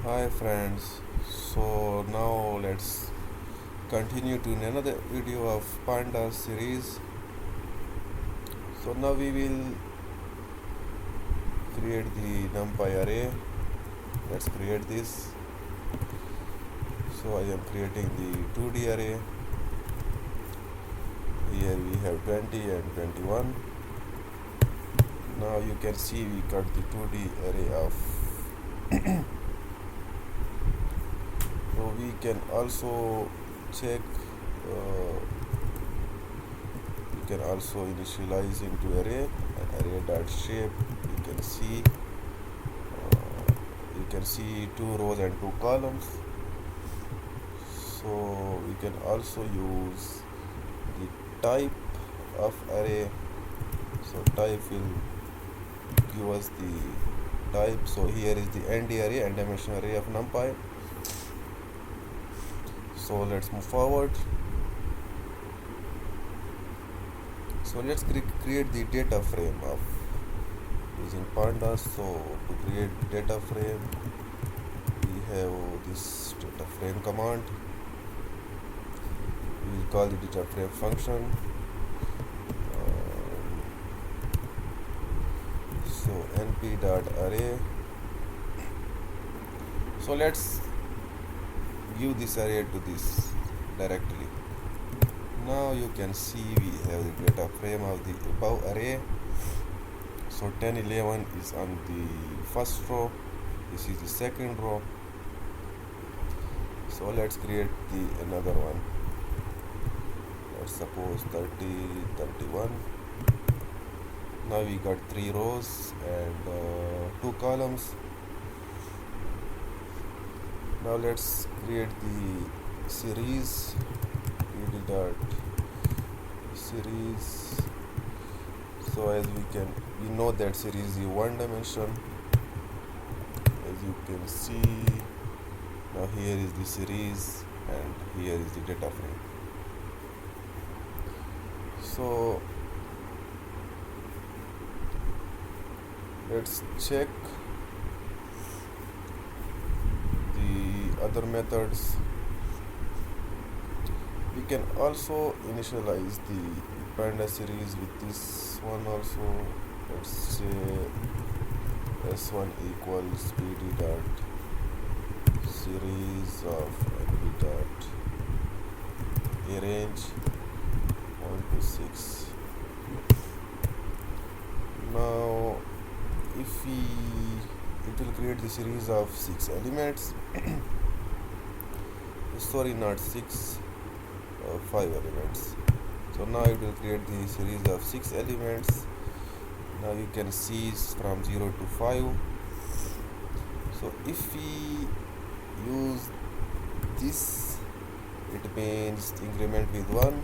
Hi friends, so now let's continue to another video of pandas series. So now we will create the Numpy array. Let's create this. So I am creating the 2D array. Here we have 20 and 21. Now you can see we got the 2D array of so we can also check you can also initialize into array and array dot shape. You can see two rows and two columns. So we can also use the type of array. So type will give us the type. So here is the ND array and dimension array of NumPy. So let's move forward. So let's create the data frame of using pandas. So to create data frame, we have this data frame command. We will call the data frame function. So np.array. So let's give this array to this directly. Now you can see we have the data frame of the above array. So 10, 11 is on the first row. This is the second row. So let's create the another one. Let's suppose 30, 31. Now we got 3 rows and 2 columns. Now let's create the series. Series. So as we know that series is one dimension. As you can see, now here is the series and here is the data frame. So let's check the other methods. We can also initialize the pandas series with this one also. Let's say s1 equals pd dot series of np dot arrange 1 to 6. Now if it will create the series of 6 elements sorry, not 6, 5 elements. So now it will create the series of 6 elements. Now you can see from 0 to 5. So if we use this, it means increment with 1.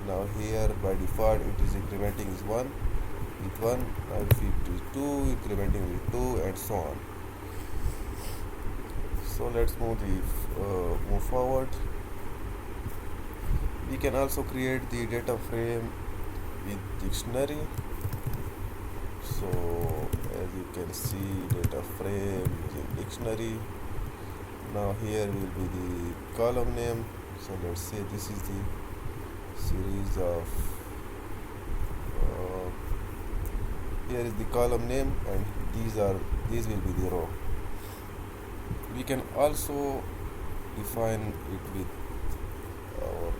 Now here by default it is incrementing is 1 with 1. Now if it is 2, incrementing with 2, and so on. So let's move forward. We can also create the data frame with dictionary. So as you can see, data frame using dictionary. Now here will be the column name. So let's say this is the series of here is the column name, and these will be the row. We can also define it with our,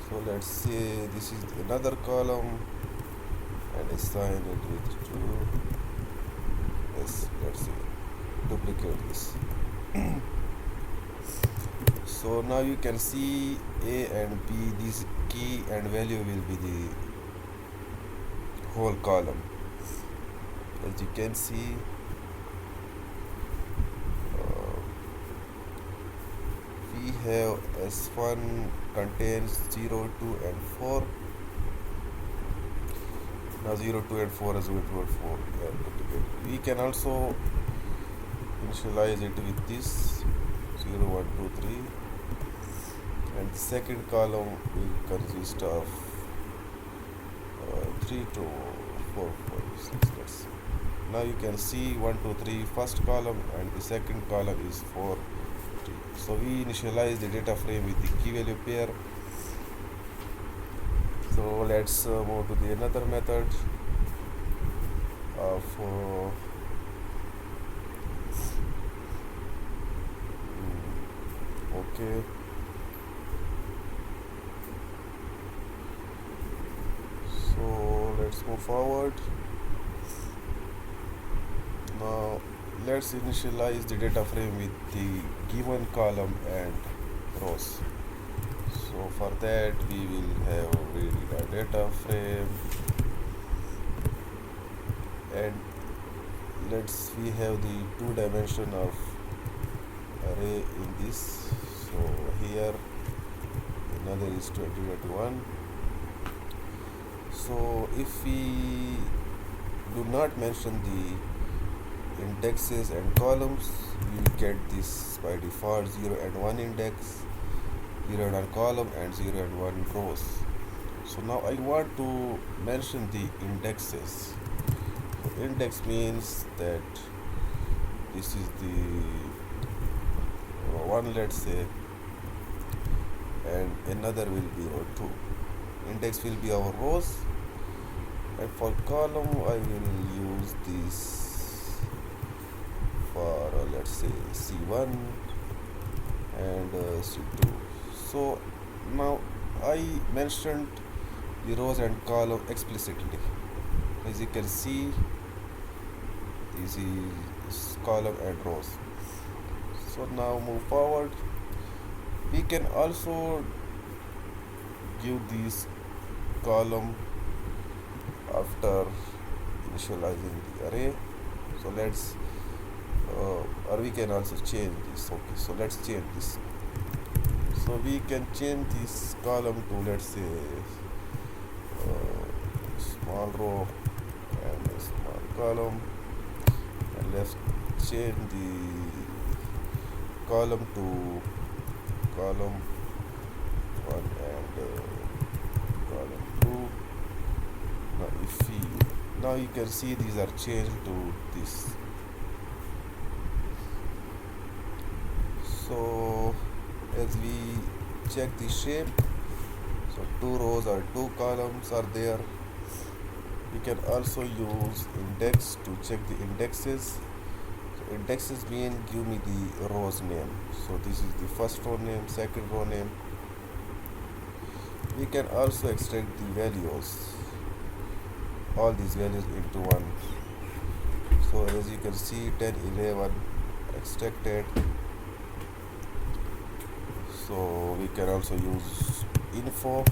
so let's say this is another column and assign it with 2. Yes, let's say duplicate this. So now you can see A and B, this key and value will be the whole column. As you can see, we have S1 contains 0, 2 and 4. Now 0, 2 and 4 is 0, 2 and 4. We can also initialize it with this 0, 1, 2, 3. And the second column will consist of 3 to 4, 5, 6. Let's see. now you can see 1 2 3 first column and the second column is 4 3. So we initialize the data frame with the key value pair. So let's move to the another method of okay. So let's move forward. Now let's initialize the data frame with the given column and rows. So for that we will have a data frame, and we have the 2-dimension of array in this. So here another is 2021. So if we do not mention the indexes and columns, we will get this by default 0 and 1 index, 0 and 1 column, and 0 and 1 rows. So now I want to mention the indexes. So index means that this is the row 1, let's say, and another will be row 2. Index will be our rows, and for column I will use this for let's say C1 and C2. So now I mentioned the rows and column explicitly. As you can see, this is column and rows. So now move forward. We can also give this column after initializing the array. So let's or we can also change this. Okay, so let's change this. So we can change this column to, let's say, small row and a small column, and let's change the column to column 1 and column 2. Now you can see these are changed to this. So as we check the shape, so 2 rows or 2 columns are there. We can also use index to check the indexes. So indexes mean give me the row's name. So this is the first row name, second row name. We can also extract the values, all these values into one. So as you can see, 10 11 extracted. So we can also use info.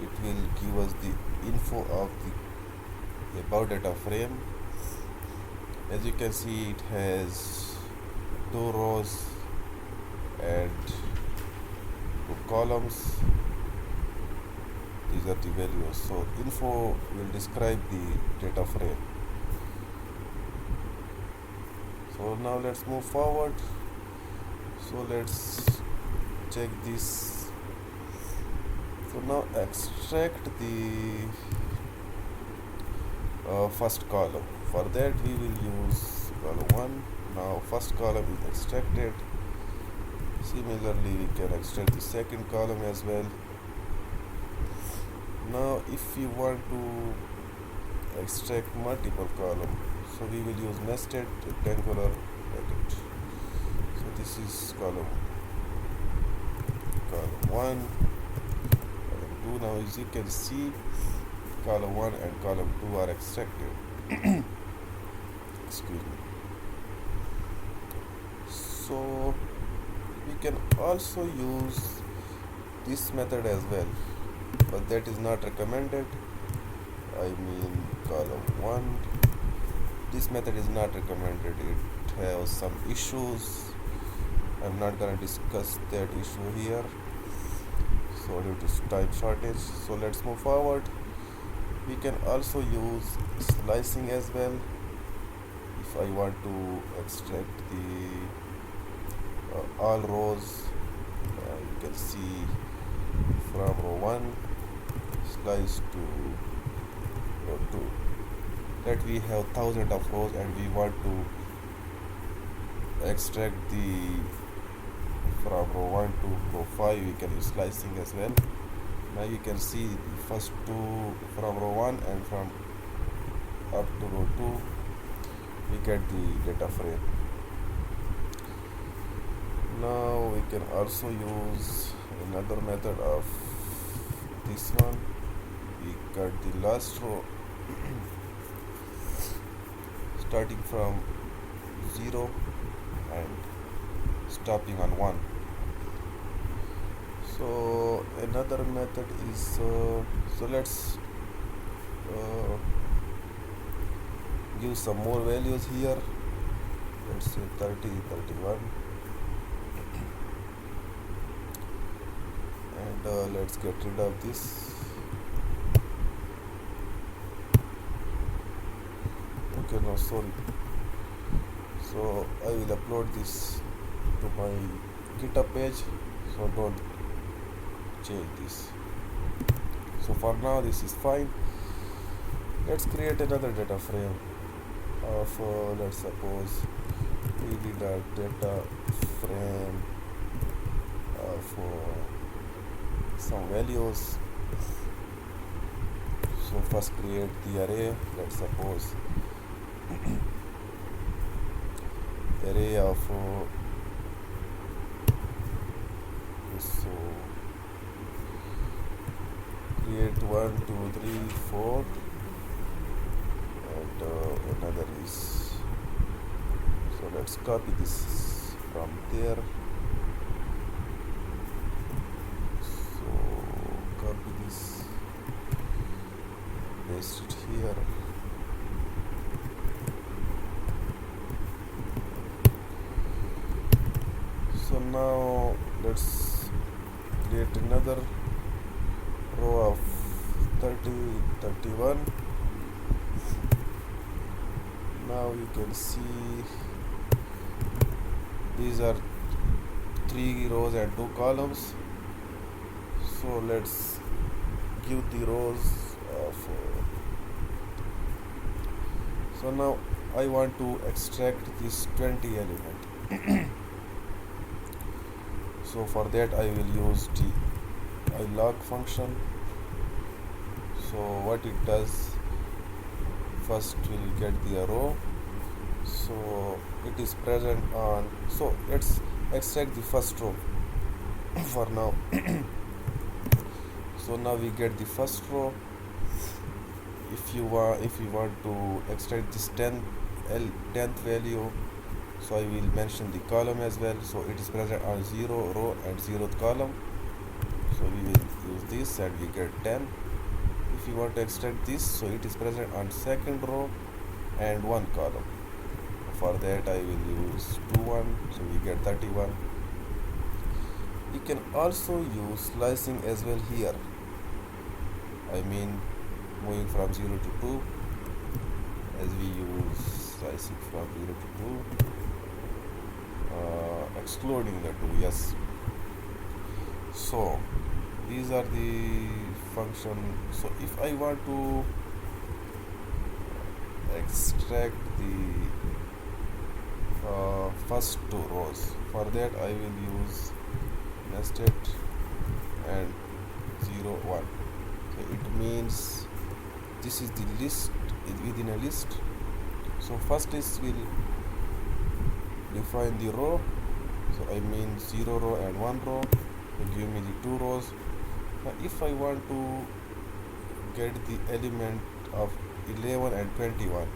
It will give us the info of the about data frame. As you can see, it has 2 rows and 2 columns. These are the values. So info will describe the data frame. So now let's move forward. So let's check this. So now extract the first column. For that we will use column 1. Now first column is extracted. Similarly, we can extract the second column as well. Now if you want to extract multiple columns, so we will use nested rectangular bracket. So this is column 1, column 2. Now as you can see, column 1 and column 2 are extracted. Excuse me. So we can also use this method as well, but that is not recommended. I mean column 1. This method is not recommended. It has some issues. I'm not gonna discuss that issue here, so due to time shortage. So let's move forward. We can also use slicing as well. If I want to extract the all rows, you can see from row 1 slice to row 2. that we have thousands of rows and we want to extract the from row 1 to row 5. We can use slicing as well. Now you can see the first two from row 1 and from up to row 2 we get the data frame. Now we can also use another method of this one. We cut the last row starting from 0 and stopping on 1. So another method is so let's give some more values here. Let's say 30, 31, and let's get rid of this. Okay, no, sorry. So I will upload this to my GitHub page, so don't change this. So for now this is fine. Let's create another data frame of let's suppose we need a data frame of some values. So first create the array. Let's suppose array of so create 1 2 3 4 and another is, so let's copy this from there. So copy this, paste it here. So now let's create another row of 30 31. Now you can see these are 3 rows and 2 columns. So let's give the rows of so now I want to extract this 20 element. So for that I will use the log function. So what it does, first we'll get the row, so it is present on, so let's extract the first row for now. So now we get the first row. If you want to extract this 10th value, so I will mention the column as well. So it is present on 0 row and 0th column, so we will use this and we get 10. If you want to extract this, so it is present on 2nd row and 1 column. For that I will use 21, so we get 31. You can also use slicing as well here. I mean moving from 0 to 2, as we use slicing from 0 to 2, excluding the 2, yes. So these are the function. So if I want to extract the first 2 rows, for that I will use nested and 0 1. So it means this is the list within a list. So first list will define the row, so I mean 0 row and 1 row will give me the 2 rows. Now if I want to get the element of 11 and 21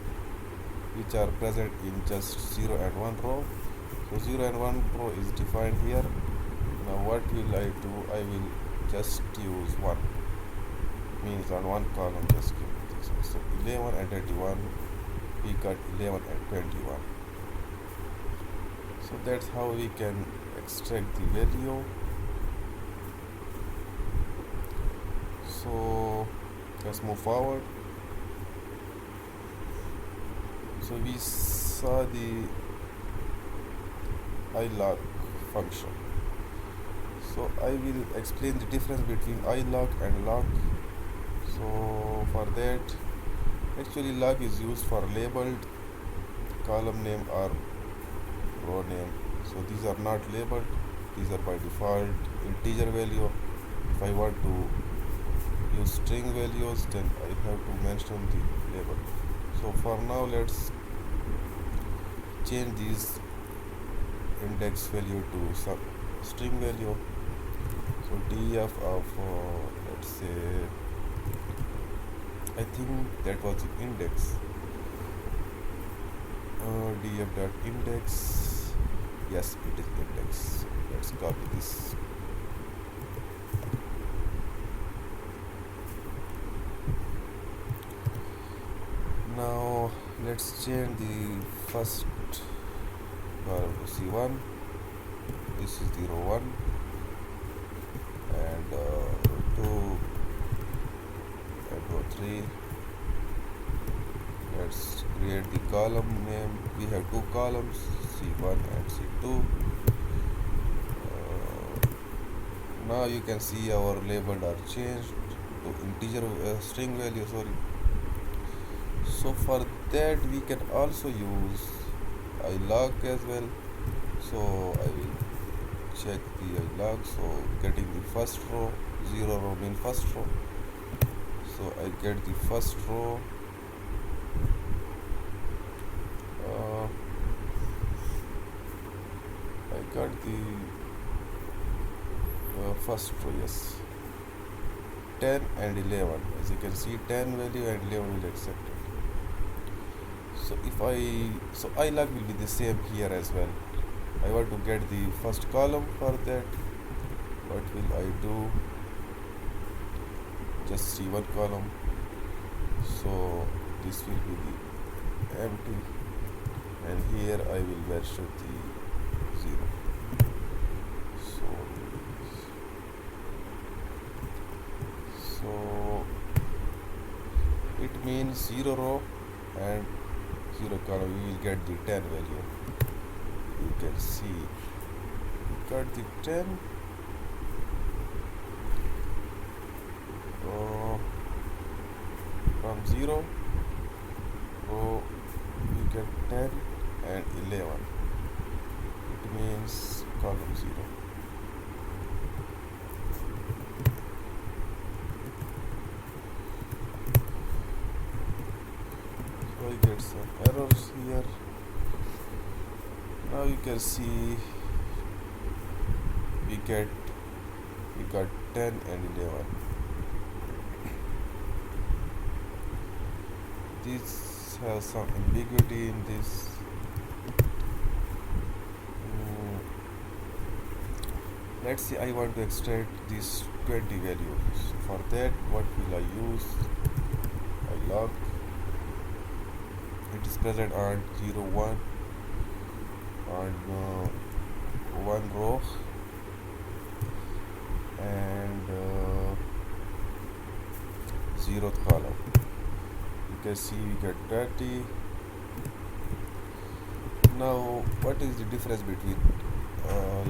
which are present in just 0 and 1 row, so 0 and 1 row is defined here. Now what will I do, I will just use 1, means on 1 column just give me this one. So 11 and 21, we got 11 and 21. So that's how we can extract the value. So let's move forward. So we saw the ilog function. So I will explain the difference between ilog and log. So for that Actually, log is used for labeled column name or row name. So these are not labeled, these are by default integer value. If I want to use string values, then I have to mention the label. So for now, let's change these index value to some string value. So df of let's say, I think that was the index. Df dot index, yes, it is index. Let's copy this. Now let's change the first column to C1. This is the row 1 and row 2 and row 3. Let's create the column name. We have two columns, C1 and C2. Now you can see our label are changed to integer string value, sorry. So for that we can also use ilog as well. So I will check the ilog. So getting the first row, 0 row means first row. So I get the first row. I got the first row, yes, 10 and 11. As you can see, 10 value and 11 will accept it. So if ilog will be the same here as well. I want to get the first column. For that, what will I do? Just see one column. So this will be the empty, and here I will mention the 0. So it means 0 row and 0 column. We will get the 10 value. You can see we got the 10. From 0 row we get 10 and 11. It means column 0. So I get some errors here. Now you can see we got 10 and 11. This has some ambiguity in this. Let's say I want to extract these 20 values. For that, what will I use? ilog. It is present on 0, 1 on 1 row and 0th column. You can see we get 30. Now what is the difference between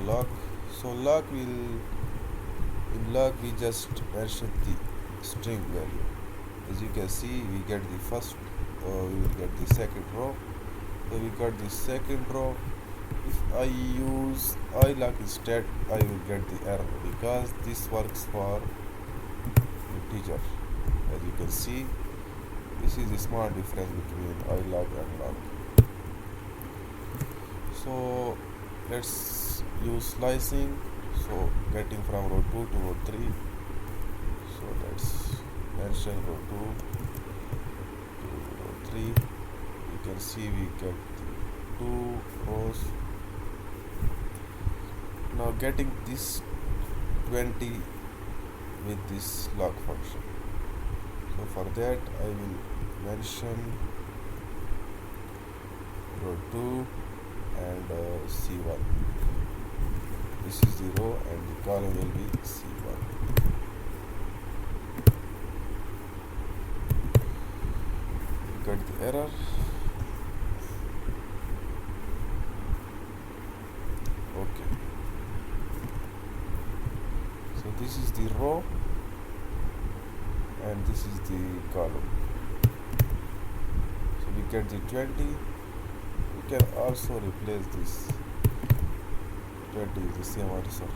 log? So log we just mention the string value. As you can see, we get the first, we will get the second row. So we got the second row. If I use ilog instead, I will get the error because this works for integer. As you can see, this is the small difference between ilog and log. So let's use slicing. So getting from row 2 to row 3. So let's mention row 2 to row 3. You can see we get 2 rows. Now getting this 20 with this log function. So for that I will mention row 2 and C1. This is the row and the column will be C1. Got the error. Okay. So this is the row and this is the column. get the 20. We can also replace this 20 is the same answer.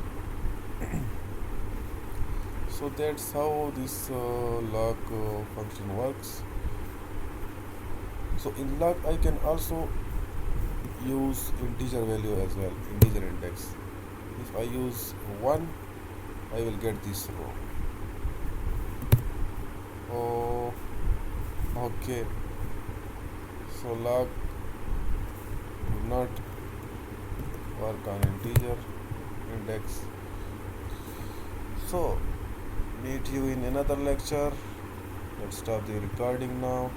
So that's how this log function works. So in log I can also use integer value as well, integer index. If I use 1, I will get this row. Oh, okay. So log do not work on integer index. So meet you in another lecture. Let's stop the recording now.